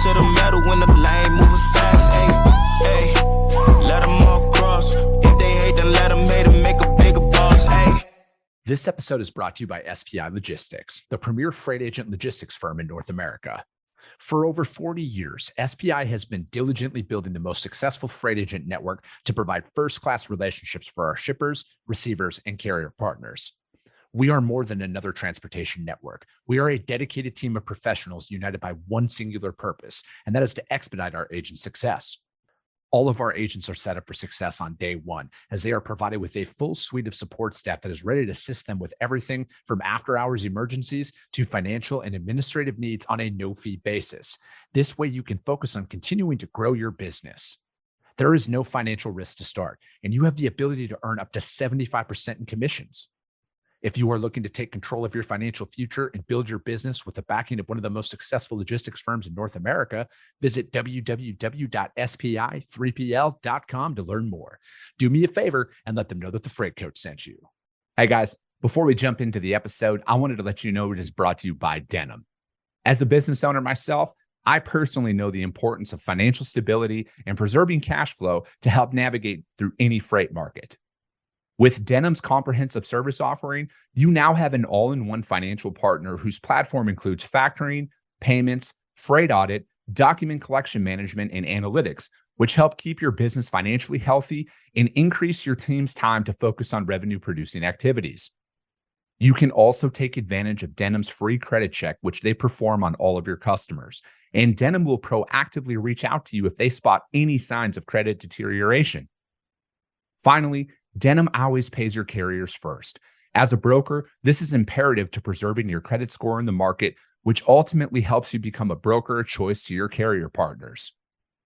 to the metal when the lane moving fast. Ayy, let them all cross. If they hate, then let them hate and make a bigger boss. Ayy. This episode is brought to you by SPI Logistics, the premier freight agent logistics firm in North America. For over 40 years, SPI has been diligently building the most successful freight agent network to provide first-class relationships for our shippers, receivers, and carrier partners. We are more than another transportation network. We are a dedicated team of professionals united by one singular purpose, and that is to expedite our agents' success. All of our agents are set up for success on day one, as they are provided with a full suite of support staff that is ready to assist them with everything from after-hours emergencies to financial and administrative needs on a no-fee basis. This way, you can focus on continuing to grow your business. There is no financial risk to start, and you have the ability to earn up to 75% in commissions. If you are looking to take control of your financial future and build your business with the backing of one of the most successful logistics firms in North America, visit www.spi3pl.com to learn more. Do me a favor and let them know that the Freight Coach sent you. Hey guys, before we jump into the episode, I wanted to let you know it is brought to you by Denim. As a business owner myself, I personally know the importance of financial stability and preserving cash flow to help navigate through any freight market. With Denim's comprehensive service offering, you now have an all-in-one financial partner whose platform includes factoring, payments, freight audit, document collection management, and analytics, which help keep your business financially healthy and increase your team's time to focus on revenue-producing activities. You can also take advantage of Denim's free credit check, which they perform on all of your customers, and Denim will proactively reach out to you if they spot any signs of credit deterioration. Finally, Denim always pays your carriers first. As a broker, this is imperative to preserving your credit score in the market, which ultimately helps you become a broker of choice to your carrier partners.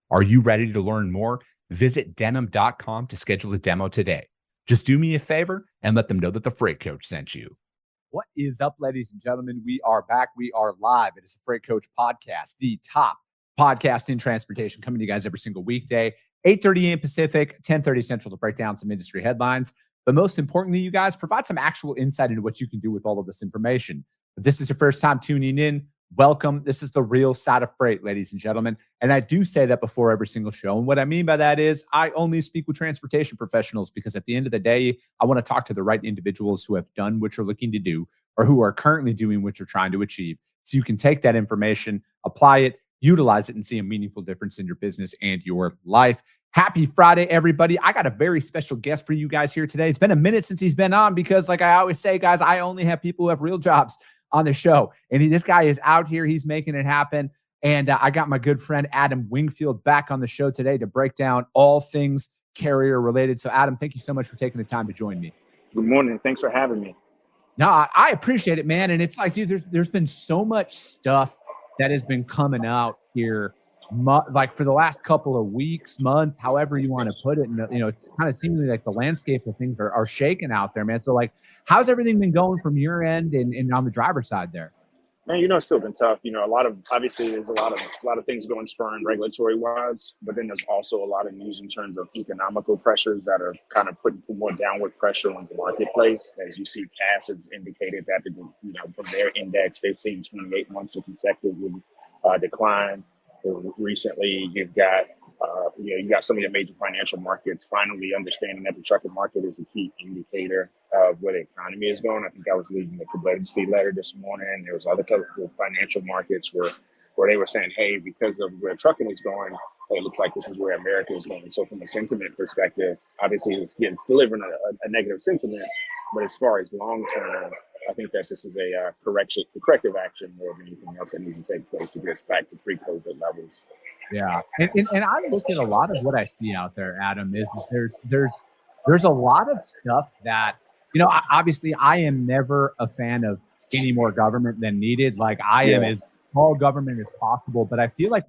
Are you ready to learn more? Visit denim.com to schedule a demo today. Just do me a favor and let them know that the Freight Coach sent you. What is up, ladies and gentlemen? We are back. We are live. It is the Freight Coach Podcast, the top podcast in transportation, coming to you guys every single weekday. 8:30 a.m. Pacific, 10:30 Central to break down some industry headlines. But most importantly, you guys provide some actual insight into what you can do with all of this information. If this is your first time tuning in, welcome. This is the real side of freight, ladies and gentlemen. And I do say that before every single show. And what I mean by that is I only speak with transportation professionals because at the end of the day, I want to talk to the right individuals who have done what you're looking to do or who are currently doing what you're trying to achieve. So you can take that information, apply it, utilize it, and see a meaningful difference in your business and your life. Happy Friday, everybody. I got a very special guest for you guys here today. It's been a minute since he's been on because, like I always say, guys, I only have people who have real jobs on the show. And this guy is out here. He's making it happen. And I got my good friend, Adam Wingfield, back on the show today to break down all things carrier related. So, Adam, thank you so much for taking the time to join me. Good morning. Thanks for having me. No, I appreciate it, man. And it's like, dude, there's been so much stuff that has been coming out here, like for the last couple of weeks, months, however you want to put it. And, it's kind of seemingly like the landscape of things are shaking out there, man. So like, how's everything been going from your end and on the driver's side there? Man, it's still been tough. Obviously there's a lot of things going spurring regulatory wise, but then there's also a lot of news in terms of economical pressures that are kind of putting more downward pressure on the marketplace. As you see, Cass has indicated that, from their index, they've seen 28 months of consecutive decline. Recently, you've got some of your major financial markets finally understanding that the trucking market is a key indicator of where the economy is going. I think I was leading the collegiate letter this morning, and there was other couple of financial markets where they were saying, hey, because of where trucking is going, it looks like this is where America is going. So from a sentiment perspective, obviously it's delivering a negative sentiment, but as far as long term, I think that this is a corrective action more than anything else that needs to take place to get us back to pre-COVID levels. Yeah, and I look at a lot of what I see out there, Adam, is there's a lot of stuff that, obviously I am never a fan of any more government than needed. Like I am as small government as possible, but I feel like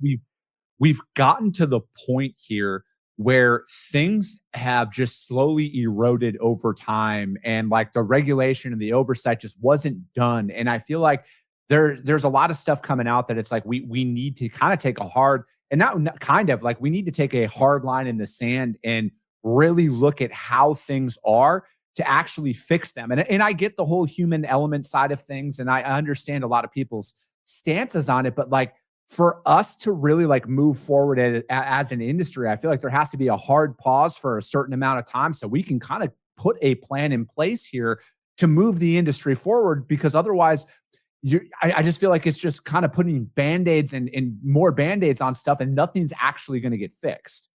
we've gotten to the point here where things have just slowly eroded over time, and like the regulation and the oversight just wasn't done. And I feel like there's a lot of stuff coming out that it's like we need to kind of take a hard, and not kind of like we need to take a hard line in the sand and really look at how things are to actually fix them. And I get the whole human element side of things, and I understand a lot of people's stances on it, but like for us to really like move forward as an industry, I feel like there has to be a hard pause for a certain amount of time so we can kind of put a plan in place here to move the industry forward, because otherwise I just feel like it's just kind of putting band-aids and more band-aids on stuff and nothing's actually going to get fixed.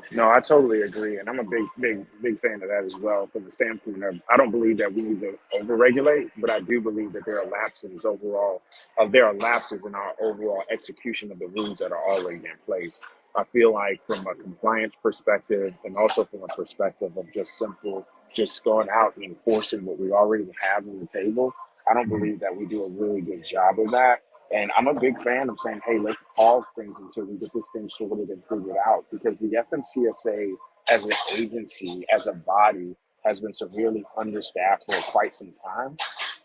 No, I totally agree, and I'm a big fan of that as well. From the standpoint of, I don't believe that we need to overregulate, but I do believe that there are lapses overall. There are lapses in our overall execution of the rules that are already in place. I feel like from a compliance perspective, and also from a perspective of just going out and enforcing what we already have on the table, I don't believe that we do a really good job of that. And I'm a big fan of saying, hey, let's pause things until we get this thing sorted and figured out, because the FMCSA as an agency, as a body, has been severely understaffed for quite some time.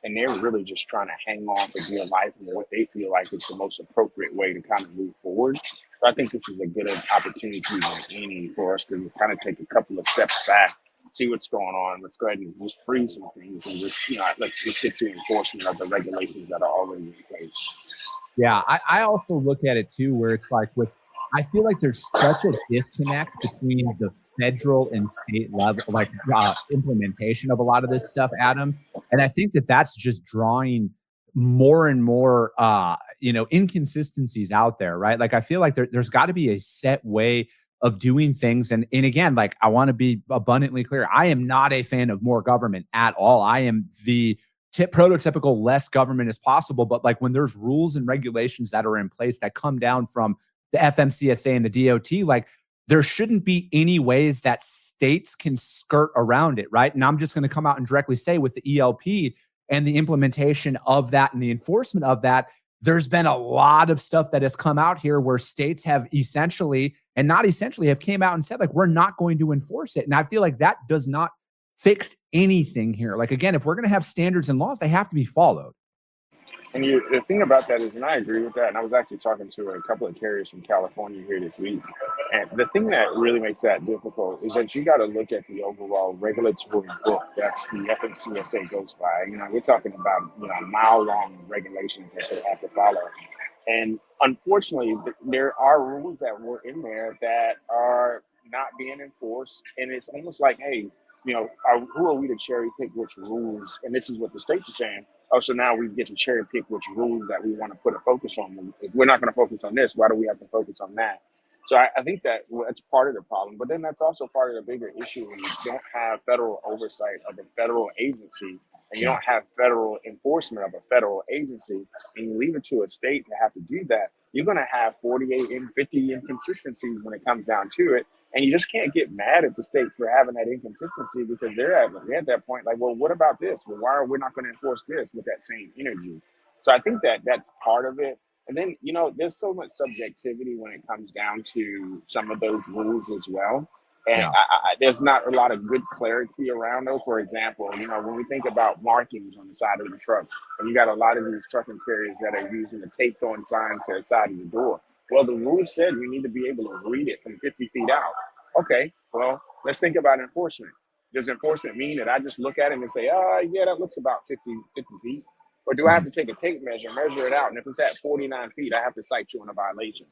And they're really just trying to hang on for dear life and what they feel like is the most appropriate way to kind of move forward. So I think this is a good opportunity for us to kind of take a couple of steps back, see what's going on. Let's go ahead and just freeze some things and just, let's just get to enforcement of the regulations that are already in place. Yeah, I also look at it too, where it's like I feel like there's such a disconnect between the federal and state level, like implementation of a lot of this stuff, Adam. And I think that that's just drawing more and more, inconsistencies out there, right? Like, I feel like there's got to be a set way of doing things. And again, like, I want to be abundantly clear. I am not a fan of more government at all. I am the prototypical less government as possible. But like, when there's rules and regulations that are in place that come down from the FMCSA and the DOT, like, there shouldn't be any ways that states can skirt around it, right? And I'm just going to come out and directly say, with the ELP and the implementation of that and the enforcement of that, there's been a lot of stuff that has come out here where states have essentially, and not essentially, have came out and said, like, we're not going to enforce it. And I feel like that does not fix anything here. Like, again, if we're going to have standards and laws, they have to be followed. And the thing about that is, and I agree with that, and I was actually talking to a couple of carriers from California here this week, and the thing that really makes that difficult is that you got to look at the overall regulatory book that's the FMCSA goes by. We're talking about mile-long regulations that they have to follow. And unfortunately, there are rules that were in there that are not being enforced, and it's almost like, hey, who are we to cherry pick which rules? And this is what the states are saying. Oh, so now we get to cherry pick which rules that we want to put a focus on. If we're not going to focus on this, why do we have to focus on that? So I think that's part of the problem. But then that's also part of the bigger issue when you don't have federal oversight of a federal agency, and you don't have federal enforcement of a federal agency, and you leave it to a state to have to do that. You're going to have 48 and 50 inconsistencies when it comes down to it. And you just can't get mad at the state for having that inconsistency, because they're at that point, like, well, what about this? Well, why are we not going to enforce this with that same energy? So I think that that's part of it. And then, there's so much subjectivity when it comes down to some of those rules as well. And there's not a lot of good clarity around those. For example, when we think about markings on the side of the truck, and you got a lot of these trucking carriers that are using the tape on signs to the side of the door. Well, the rule said you need to be able to read it from 50 feet out. Okay, well, let's think about enforcement. Does enforcement mean that I just look at it and say, yeah, that looks about 50 feet? Or do I have to take a tape measure it out, and if it's at 49 feet, I have to cite you on a violation?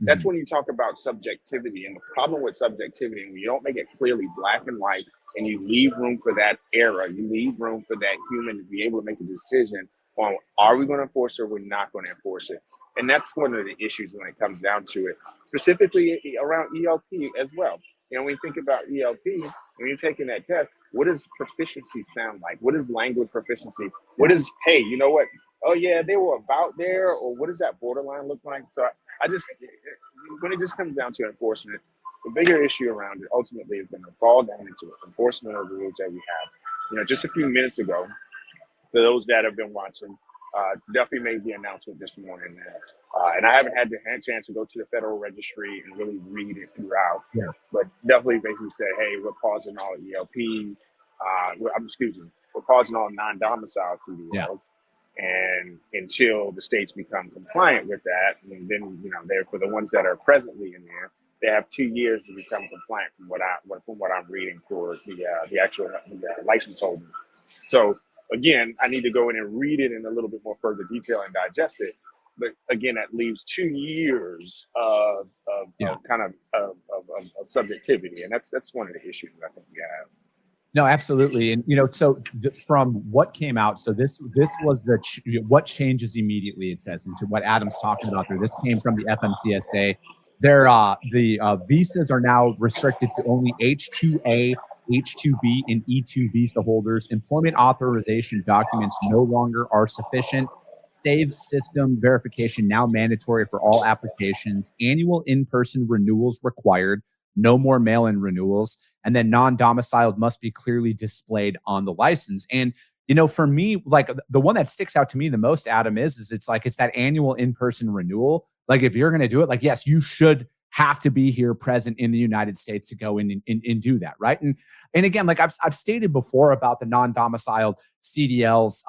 That's when you talk about subjectivity. And the problem with subjectivity, when you don't make it clearly black and white, and you leave room for that error, you leave room for that human to be able to make a decision on, are we going to enforce it or we're not going to enforce it? And that's one of the issues when it comes down to it, specifically around ELP as well. When you think about ELP, when you're taking that test, what does proficiency sound like? What is language proficiency? What is, hey, you know what? Oh, yeah, they were about there. Or what does that borderline look like? So when it just comes down to enforcement, the bigger issue around it ultimately is going to fall down into enforcement of the rules that we have. Just a few minutes ago, for those that have been watching, Duffy made the announcement this morning, and I haven't had the chance to go to the Federal Registry and really read it throughout. Yeah. But Duffy basically said, "Hey, we're pausing all ELPs. We're pausing all non-domiciled CDLs, and until the states become compliant with that, and then they're for the ones that are presently in there, they have 2 years to become compliant from what I'm reading for the actual license holder. So." Again, I need to go in and read it in a little bit more further detail and digest it. but again, that leaves 2 years of subjectivity, and that's one of the issues I think we have. No, absolutely. And, so from what came out, so this was what changes immediately, it says, into what Adam's talking about there. This came from the FMCSA. The visas are now restricted to only H-2A, H-2B, and E-2 visa holders. Employment authorization documents no longer are sufficient. Save system verification now mandatory for all applications. Annual in-person renewals required. No more mail-in renewals. And then non-domiciled must be clearly displayed on the license. And, for me, like the one that sticks out to me the most, Adam, is it's that annual in-person renewal. Like if you're going to do it, like, yes, you should have to be here present in the United States to go in and do that. Right. And again, like I've stated before about the non-domiciled CDLs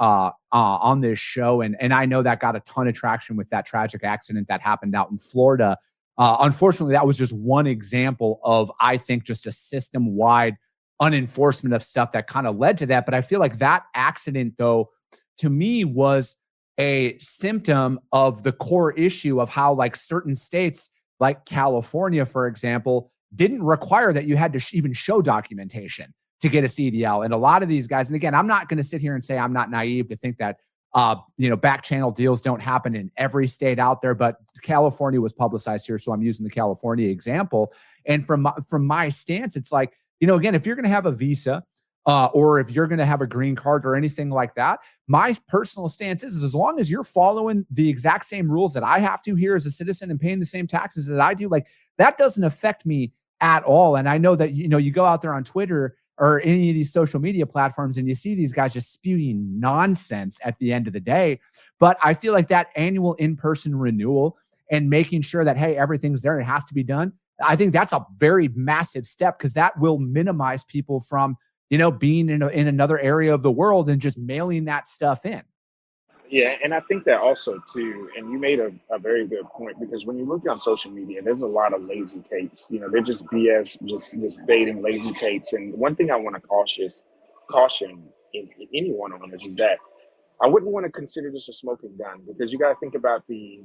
on this show. And I know that got a ton of traction with that tragic accident that happened out in Florida. Unfortunately, that was just one example of, I think, just a system-wide unenforcement of stuff that kind of led to that. But I feel like that accident, though, to me was a symptom of the core issue of how, like, certain states, like California, for example, didn't require that you had to even show documentation to get a CDL. And a lot of these guys, and again, I'm not going to sit here and say I'm not naive to think that back channel deals don't happen in every state out there, but California was publicized here. So I'm using the California example. And from my stance, it's like, again, if you're going to have a visa or if you're going to have a green card or anything like that, my personal stance is as long as you're following the exact same rules that I have to here as a citizen and paying the same taxes that I do, like that doesn't affect me at all. And I know that, you go out there on Twitter or any of these social media platforms and you see these guys just spewing nonsense at the end of the day. But I feel like that annual in-person renewal and making sure that, hey, everything's there and it has to be done, I think that's a very massive step because that will minimize people from, being in another area of the world and just mailing that stuff in. Yeah, and I think that also too, and you made a very good point, because when you look on social media, there's a lot of lazy tapes. They're just BS, just baiting lazy tapes. And one thing I want to caution in anyone on this is that I wouldn't want to consider this a smoking gun, because you got to think about the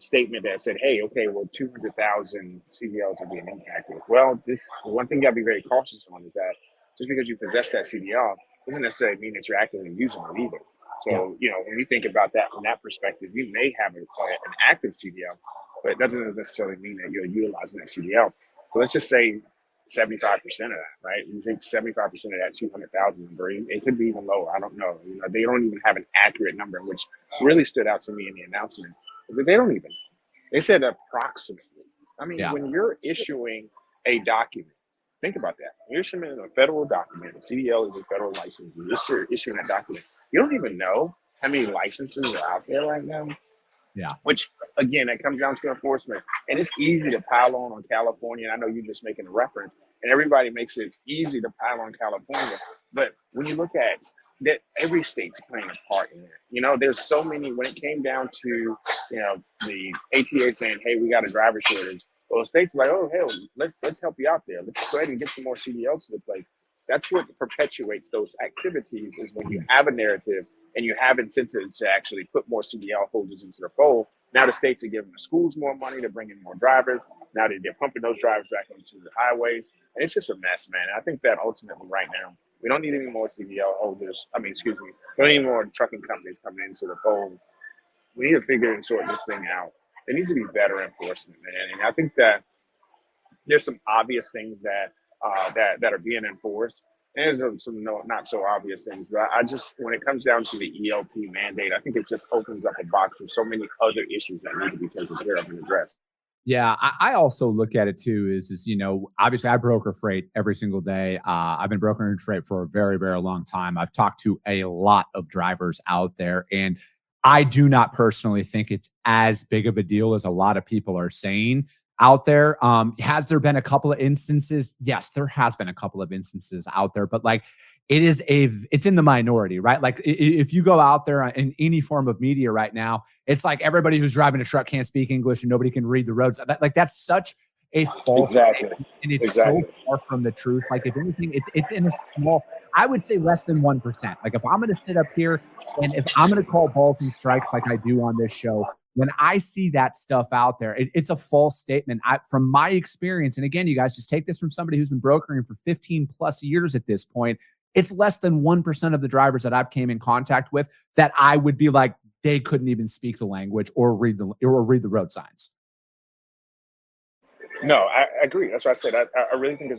statement that said, hey, okay, well, 200,000 CDLs are being impacted. Well, one thing you got to be very cautious on is that just because you possess that CDL doesn't necessarily mean that you're actively using it either. So, when you think about that from that perspective, you may have an active CDL, but it doesn't necessarily mean that you're utilizing that CDL. So let's just say 75% of that, right? You think 75% of that 200,000 number, it could be even lower. I don't know. They don't even have an accurate number, which really stood out to me in the announcement, is that they said approximately. I mean, when you're issuing a document, think about that. You're issuing a federal document. A CDL is a federal license. You're issuing that document. You don't even know how many licenses are out there right now. Yeah. Which, again, that comes down to enforcement. And it's easy to pile on California. And I know you're just making a reference. And everybody makes it easy to pile on California. But when you look at that, every state's playing a part in it. There's so many, when it came down to, the ATA saying, hey, we got a driver shortage. Well, states are like, oh, hell, let's help you out there. Let's go ahead and get some more CDLs to the place. That's what perpetuates those activities, is when you have a narrative and you have incentives to actually put more CDL holders into the fold. Now the states are giving the schools more money to bring in more drivers. Now they're pumping those drivers back onto the highways. And it's just a mess, man. I think that ultimately right now, we don't need any more CDL holders. We don't need more trucking companies coming into the fold. We need to figure and sort this thing out. There needs to be better enforcement, man. And I think that there's some obvious things that are being enforced. And there's some not so obvious things. But when it comes down to the ELP mandate, I think it just opens up a box for so many other issues that need to be taken care of and addressed. Yeah, I also look at it too is obviously I broker freight every single day. I've been brokering freight for a very, very long time. I've talked to a lot of drivers out there, and I do not personally think it's as big of a deal as a lot of people are saying out there. Has there been a couple of instances? Yes, there has been a couple of instances out there, but like it's in the minority, right? Like if you go out there in any form of media right now, it's like everybody who's driving a truck can't speak English and nobody can read the roads. That's such a false statement, and it's so far from the truth. Like if anything, it's in a small, I would say less than 1%. Like if I'm going to sit up here and if I'm going to call balls and strikes like I do on this show, when I see that stuff out there, it's a false statement. From my experience, and again, you guys just take this from somebody who's been brokering for 15 plus years at this point, it's less than 1% of the drivers that I've came in contact with that I would be like, they couldn't even speak the language or read the road signs. No, I agree. That's what I said. I really think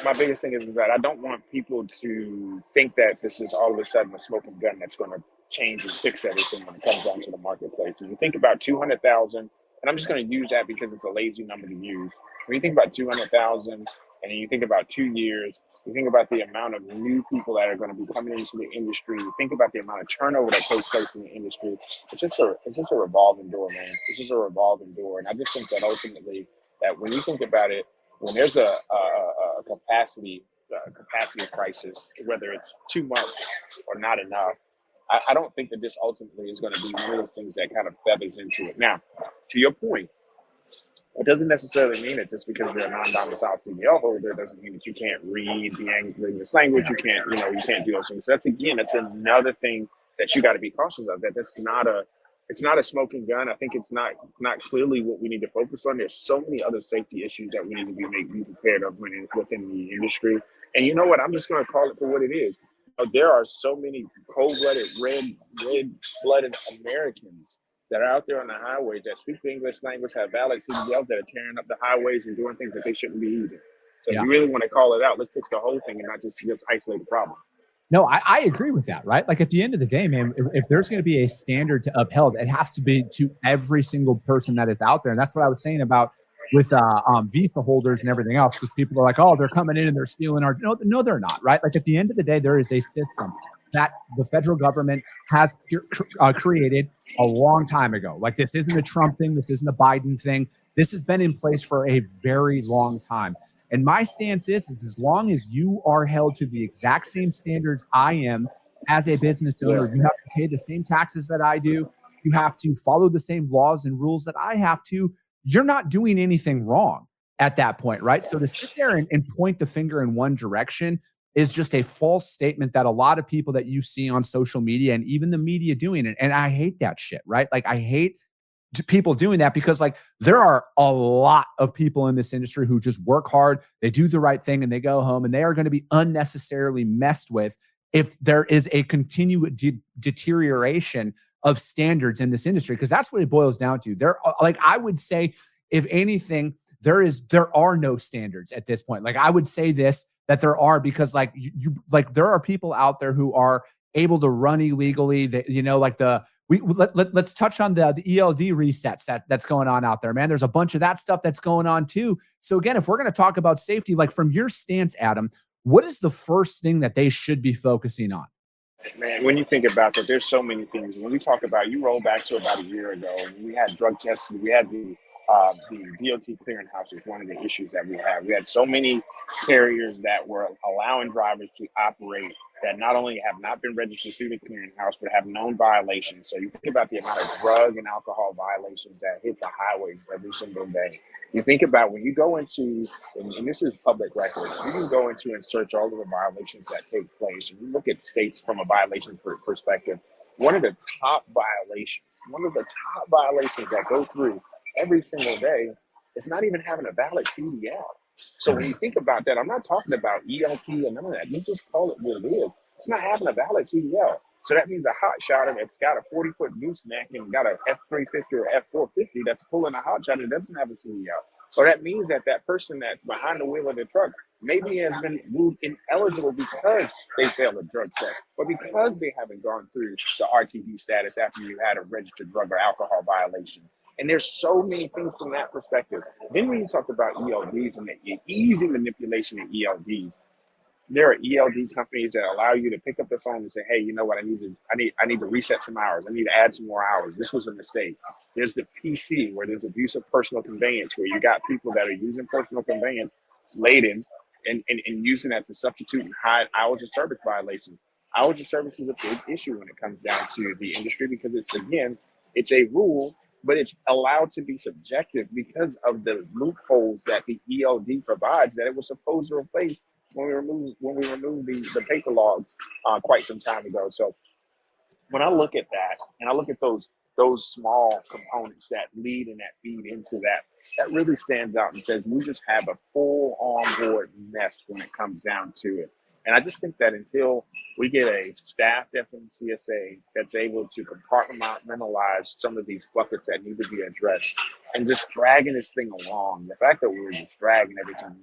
my biggest thing is that I don't want people to think that this is all of a sudden a smoking gun that's going to change and fix everything when it comes down to the marketplace. And you think about 200,000, and I'm just going to use that because it's a lazy number to use. When you think about 200,000, and then you think about 2 years, you think about the amount of new people that are going to be coming into the industry, you think about the amount of turnover that takes place in the industry. It's just a revolving door, man. It's just a revolving door. And I just think that ultimately, that when you think about it, when there's a capacity crisis, whether it's too much or not enough, I don't think that this ultimately is going to be one of those things that kind of feathers into it. Now, to your point, it doesn't necessarily mean that just because you're a non-domiciled CDL holder doesn't mean that you can't read the English language. You can't do those things. So that's another thing that you got to be cautious of. It's not a smoking gun. I think it's not clearly what we need to focus on. There's so many other safety issues that we need to be prepared of within the industry. And you know what? I'm just going to call it for what it is. There are so many cold-blooded, red-blooded Americans that are out there on the highways that speak the English language, have valid CDLs that are tearing up the highways and doing things that they shouldn't be either. So if you really want to call it out, let's fix the whole thing and not just isolate the problem. No, I agree with that, right? Like at the end of the day, man, if there's going to be a standard to upheld, it has to be to every single person that is out there. And that's what I was saying about with visa holders and everything else, because people are like, oh, they're coming in and they're stealing our, no, they're not, right? Like at the end of the day, there is a system that the federal government has created a long time ago. Like this isn't a Trump thing. This isn't a Biden thing. This has been in place for a very long time. And my stance is as long as you are held to the exact same standards I am as a business owner, you have to pay the same taxes that I do. You have to follow the same laws and rules that I have to. You're not doing anything wrong at that point, right? So to sit there and point the finger in one direction is just a false statement that a lot of people that you see on social media and even the media doing it. And I hate that shit, right? Like I hate people doing that because like there are a lot of people in this industry who just work hard, they do the right thing and they go home and they are going to be unnecessarily messed with if there is a continued deterioration of standards in this industry, because that's what it boils down to. Like I would say, if anything, there are no standards at this point. Like I would say that there are, because like there are people out there who are able to run illegally, that let's touch on the ELD resets that's going on out there, man. There's a bunch of that stuff that's going on too. So again, if we're going to talk about safety, like from your stance, Adam, what is the first thing that they should be focusing on? Man, when you think about that, there's so many things. When we talk about, you roll back to about a year ago, we had drug tests, we had the DOT clearinghouse was one of the issues that we had. We had so many carriers that were allowing drivers to operate that not only have not been registered through the clearinghouse, but have known violations. So you think about the amount of drug and alcohol violations that hit the highways every single day. You think about when you go into, and this is public record, you can go into and search all of the violations that take place. And you look at states from a violation perspective. One of the top violations that go through every single day is not even having a valid CDL. So when you think about that, I'm not talking about ELP and none of that. You just call it what it is. It's not having a valid CDL. So that means a hot shotter that's got a 40-foot gooseneck and got a F350 or F450 that's pulling a hot shot and doesn't have a CDL. So that means that person that's behind the wheel of the truck maybe has been ruled ineligible because they failed a drug test, or because they haven't gone through the RTD status after you had a registered drug or alcohol violation. And there's so many things from that perspective. Then when you talk about ELDs and the easy manipulation of ELDs, there are ELD companies that allow you to pick up the phone and say, hey, you know what, I need to reset some hours. I need to add some more hours. This was a mistake. There's the PC, where there's abuse of personal conveyance, where you got people that are using personal conveyance laden and using that to substitute and hide hours of service violations. Hours of service is a big issue when it comes down to the industry, because it's a rule, but it's allowed to be subjective because of the loopholes that the ELD provides that it was supposed to replace when we removed the paper logs quite some time ago. So when I look at that and I look at those those small components that lead and that feed into that really stands out and says we just have a full on-board mess when it comes down to it. And I just think that until we get a staffed FMCSA that's able to compartmentalize some of these buckets that need to be addressed and just dragging this thing along, the fact that we're just dragging everything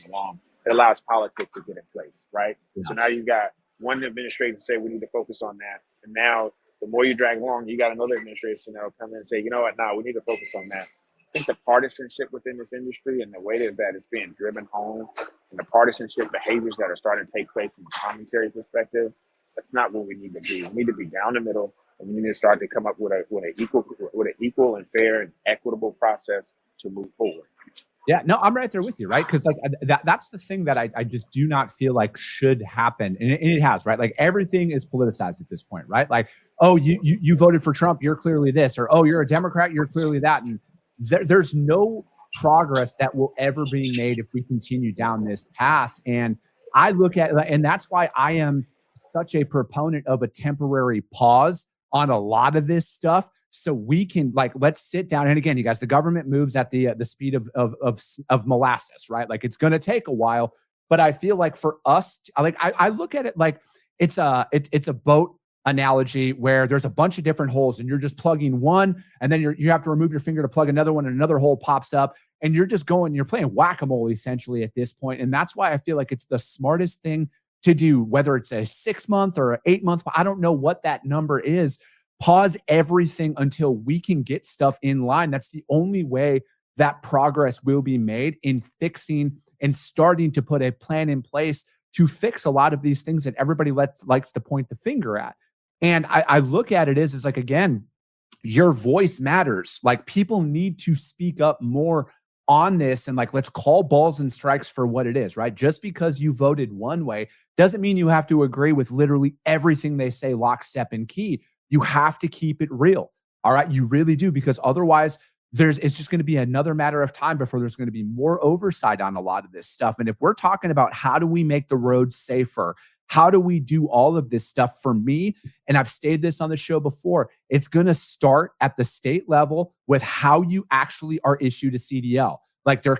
along, it allows politics to get in place, right? Yeah. So now you've got one administration say we need to focus on that. And now the more you drag along, you got another administration that'll come in and say, you know what, we need to focus on that. I think the partisanship within this industry and the way that it's being driven home and the partisanship behaviors that are starting to take place from a commentary perspective, that's not what we need to be. We need to be down the middle, and we need to start to come up with an equal and fair and equitable process to move forward. Yeah, no, I'm right there with you, right? Because like that's the thing that I just do not feel like should happen, and it has, right? Like everything is politicized at this point, right? Like, oh, you voted for Trump, you're clearly this, or oh, you're a Democrat, you're clearly that, and there's no progress that will ever be made if we continue down this path. And I look at, and that's why I am such a proponent of a temporary pause on a lot of this stuff, so we can let's sit down. And again, you guys, the government moves at the speed of molasses, right? Like it's going to take a while, but I feel like for us, I look at it like it's a boat analogy where there's a bunch of different holes and you're just plugging one, and then you have to remove your finger to plug another one, and another hole pops up, and you're just you're playing whack-a-mole essentially at this point. And that's why I feel like it's the smartest thing to do, whether it's a 6-month or an 8-month, I don't know what that number is. Pause everything until we can get stuff in line. That's the only way that progress will be made in fixing and starting to put a plan in place to fix a lot of these things that everybody likes to point the finger at. And I look at it as like, again, your voice matters. Like people need to speak up more on this, and let's call balls and strikes for what it is, right? Just because you voted one way doesn't mean you have to agree with literally everything they say lockstep and key. You have to keep it real. All right. You really do, because otherwise it's just going to be another matter of time before there's going to be more oversight on a lot of this stuff. And if we're talking about how do we make the roads safer, how do we do all of this stuff, for me, and I've stated this on the show before, it's going to start at the state level with how you actually are issued a CDL. Like there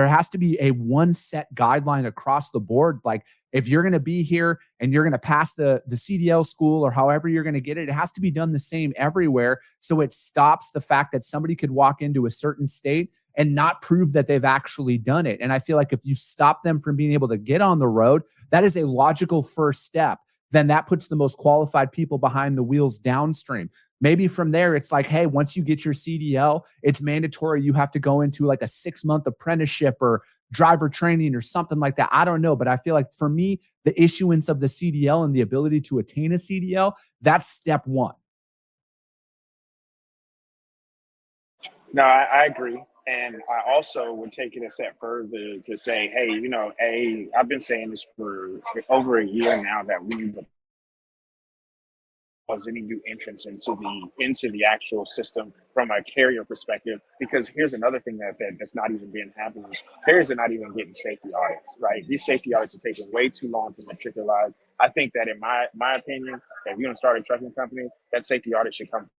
has to be a one set guideline across the board. Like if you're going to be here and you're going to pass the CDL school or however you're going to get it, it has to be done the same everywhere. So it stops the fact that somebody could walk into a certain state and not prove that they've actually done it. And I feel like if you stop them from being able to get on the road, that is a logical first step. Then that puts the most qualified people behind the wheels downstream. Maybe from there, it's like, hey, once you get your CDL, it's mandatory. You have to go into like a 6-month apprenticeship or driver training or something like that. I don't know. But I feel like for me, the issuance of the CDL and the ability to attain a CDL, that's step one. No, I agree. And I also would take it a step further to say, hey, I've been saying this for over a year now that we need to cause any new entrance into the actual system from a carrier perspective, because here's another thing that's not even being happening. Carriers are not even getting safety audits, right? These safety audits are taking way too long to matriculated. I think that in my opinion, if you're going to start a trucking company, that safety audit should come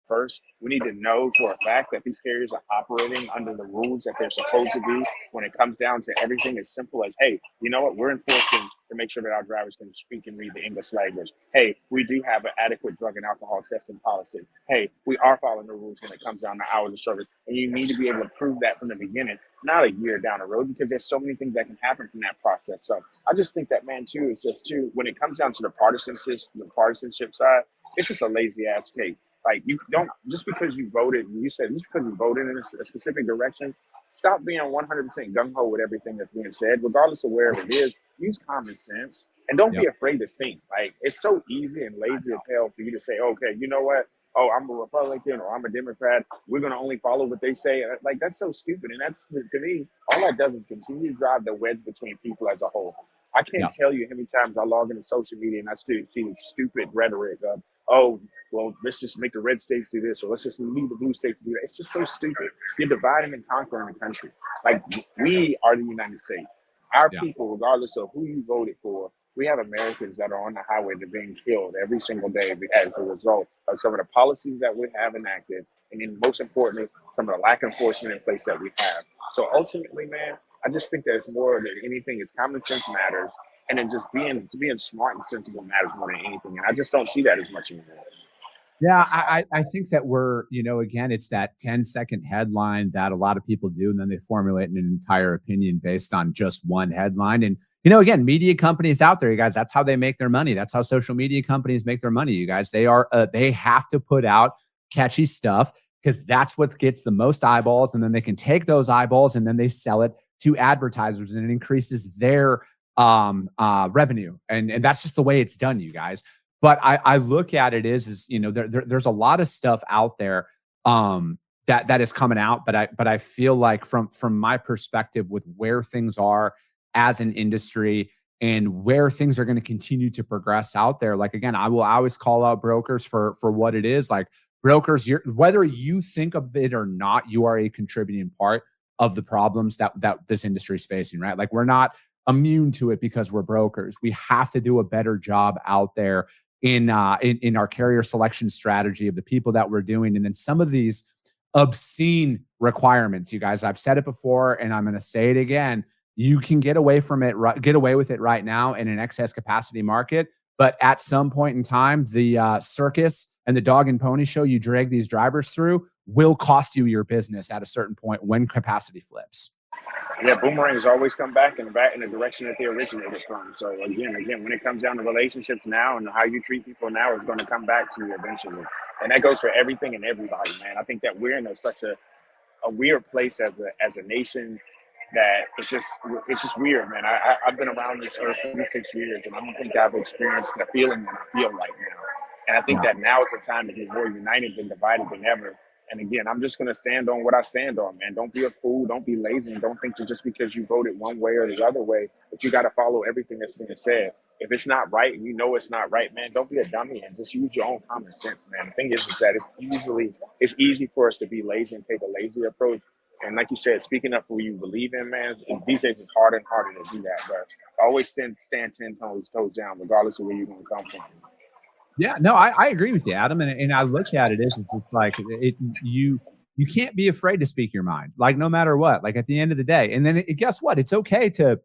first. We need to know for a fact that these carriers are operating under the rules that they're supposed to be when it comes down to everything as simple as, hey, you know what, we're enforcing to make sure that our drivers can speak and read the English language. Hey, we do have an adequate drug and alcohol testing policy. Hey, we are following the rules when it comes down to hours of service. And you need to be able to prove that from the beginning, not a year down the road, because there's so many things that can happen from that process. So I just think that, man, too, is just when it comes down to the partisanship side, it's just a lazy ass cake. Like, you don't, just because you voted in a specific direction, stop being 100% gung-ho with everything that's being said, regardless of wherever it is. Use common sense and don't be afraid to think. Like, it's so easy and lazy as hell for you to say, okay, you know what? Oh, I'm a Republican or I'm a Democrat. We're going to only follow what they say. Like, that's so stupid. And that's, to me, all that does is continue to drive the wedge between people as a whole. I can't tell you how many times I log into social media and I still see this stupid rhetoric of, oh, well, let's just make the red states do this, or let's just leave the blue states to do that. It's just so stupid. You're dividing and conquering the country. Like, we are the United States. Our people, regardless of who you voted for, we have Americans that are on the highway that are being killed every single day as a result of some of the policies that we have enacted, and then most importantly, some of the lack of enforcement in place that we have. So ultimately, man, I just think that it's more than anything is common sense matters, and then just being smart and sensible matters more than anything. And I just don't see that as much anymore. Yeah, I think that we're, again, it's that 10-second headline that a lot of people do, and then they formulate an entire opinion based on just one headline. And, again, media companies out there, you guys, that's how they make their money. That's how social media companies make their money, you guys. They have to put out catchy stuff because that's what gets the most eyeballs. And then they can take those eyeballs and then they sell it to advertisers, and it increases their revenue. And that's just the way it's done, you guys. But I look at it is there's a lot of stuff out there that is coming out, but I feel like from my perspective with where things are as an industry and where things are going to continue to progress out there. Like, again, I will always call out brokers for what it is. Like, brokers, whether you think of it or not, you are a contributing part of the problems that this industry is facing, right? Like, we're not immune to it because we're brokers. We have to do a better job out there in our carrier selection strategy of the people that we're doing. And then some of these obscene requirements, you guys, I've said it before and I'm going to say it again. You can get away with it right now in an excess capacity market. But at some point in time, the circus and the dog and pony show you drag these drivers through will cost you your business at a certain point when capacity flips. Yeah, boomerangs always come back in the direction that they originated from. So again, when it comes down to relationships now and how you treat people now is going to come back to you eventually. And that goes for everything and everybody, man. I think that we're in such a weird place as a nation that it's just weird, man. I've been around this earth for 6 years, and I don't think I've experienced the feeling that I feel right now. And I think that now is the time to be more united than divided than ever. And again, I'm just going to stand on what I stand on, man. Don't be a fool. Don't be lazy. And don't think that just because you voted one way or the other way, that you got to follow everything that's being said. If it's not right and you know it's not right, man, don't be a dummy and just use your own common sense, man. The thing is that it's easy for us to be lazy and take a lazy approach. And like you said, speaking up for what you believe in, man, these days it's harder and harder to do that. But always stand 10 toes down, regardless of where you're going to come from. Yeah, no, I agree with you, Adam. And I look at it as it's like you can't be afraid to speak your mind, like no matter what, like at the end of the day. And then guess what? It's okay to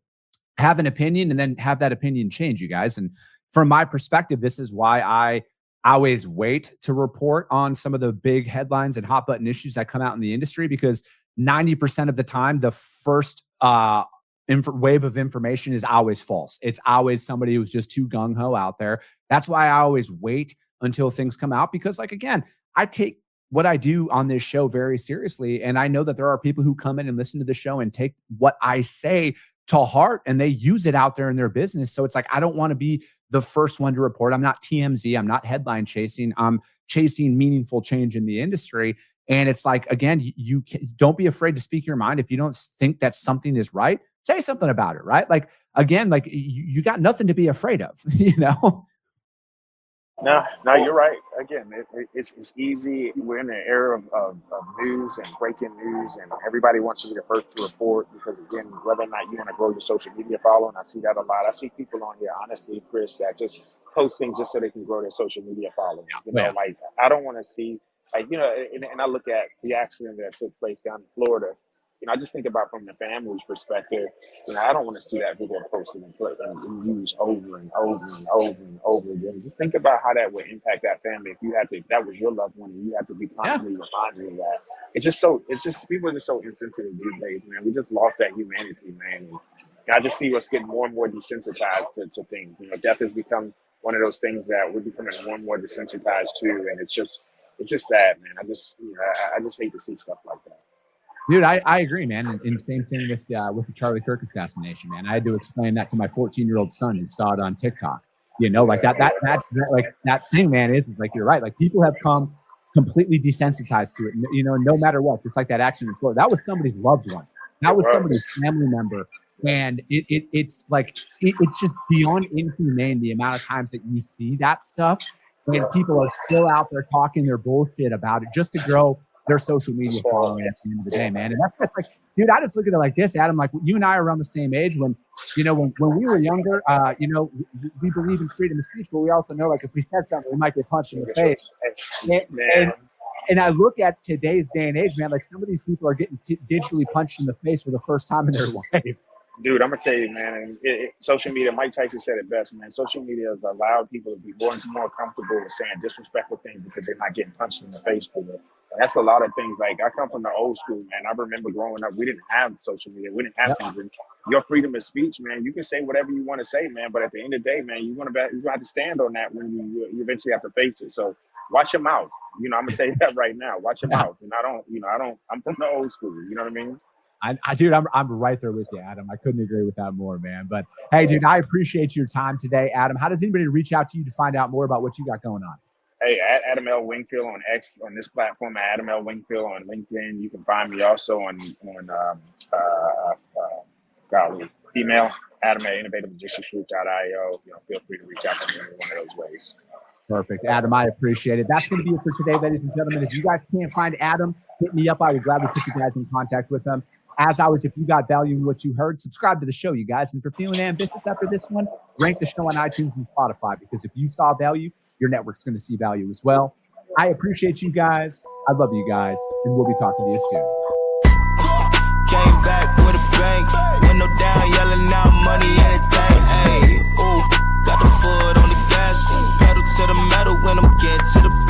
have an opinion and then have that opinion change, you guys. And from my perspective, this is why I always wait to report on some of the big headlines and hot button issues that come out in the industry, because 90% of the time, the first wave of information is always false. It's always somebody who's just too gung-ho out there. That's why I always wait until things come out, because, like, again, I take what I do on this show very seriously. And I know that there are people who come in and listen to the show and take what I say to heart and they use it out there in their business. So it's like, I don't want to be the first one to report. I'm not TMZ. I'm not headline chasing. I'm chasing meaningful change in the industry. And it's like, again, you don't be afraid to speak your mind. If you don't think that something is right, say something about it, right? Like, again, like you got nothing to be afraid of, you know? No, you're right. Again, it's easy. We're in an era of news and breaking news, and everybody wants to be the first to report because, again, whether or not you want to grow your social media following, I see that a lot. I see people on here, honestly, Chris, that just post things just so they can grow their social media following. Like, I don't want to see, like, and I look at the accident that took place down in Florida. I just think about from the family's perspective. I don't want to see that video posted and used over and over and over and over again. Just think about how that would impact that family if that was your loved one and you have to be constantly reminding of that. It's just people are just so insensitive these days, man. We just lost that humanity, man. And I just see us getting more and more desensitized to things. Death has become one of those things that we're becoming more and more desensitized to, and it's just sad, man. I just hate to see stuff like that. Dude, I agree, man. And same thing with the Charlie Kirk assassination, man. I had to explain that to my 14-year-old son who saw it on TikTok. Like that thing, man, is like, you're right. Like, people have come completely desensitized to it, no matter what. It's like that accident in Florida. That was somebody's loved one. That was somebody's family member. And it's like, it's just beyond inhumane the amount of times that you see that stuff. And people are still out there talking their bullshit about it just to grow their social media following at the end of the day, man. And that's like, dude, I just look at it like this, Adam. Like, you and I are around the same age. When we were younger, we believe in freedom of speech, but we also know, like, if we said something, we might get punched in the face. And I look at today's day and age, man, like some of these people are getting digitally punched in the face for the first time in their life. Dude, I'm going to tell you, man, social media, Mike Tyson said it best, man. Social media has allowed people to be more comfortable with saying disrespectful things because they're not getting punched in the face for it. And that's a lot of things. Like, I come from the old school, man. I remember growing up, we didn't have social media. We didn't have things. Your freedom of speech, man, you can say whatever you want to say, man. But at the end of the day, man, you have to stand on that when you eventually have to face it. So watch your mouth. I'm going to say that right now. Watch your mouth. And I'm from the old school. You know what I mean? Dude, I'm right there with you, Adam. I couldn't agree with that more, man. But hey, dude, I appreciate your time today, Adam. How does anybody reach out to you to find out more about what you got going on? Hey, at Adam L. Wingfield on X, on this platform, at Adam L. Wingfield on LinkedIn. You can find me also on email, adam@innovativelegisticsgroup.io. Feel free to reach out to me in one of those ways. Perfect. Adam, I appreciate it. That's going to be it for today, ladies and gentlemen. If you guys can't find Adam, hit me up. I would gladly put you guys in contact with him. As always, if you got value in what you heard, subscribe to the show, you guys. And if you're feeling ambitious after this one, rank the show on iTunes and Spotify, because if you saw value, your network's going to see value as well. I appreciate you guys. I love you guys. And we'll be talking to you soon. Came back with a bang. Window down, yelling out money, anything. Hey, ooh, got the foot on the gas. Pedal to the metal when I'm getting to the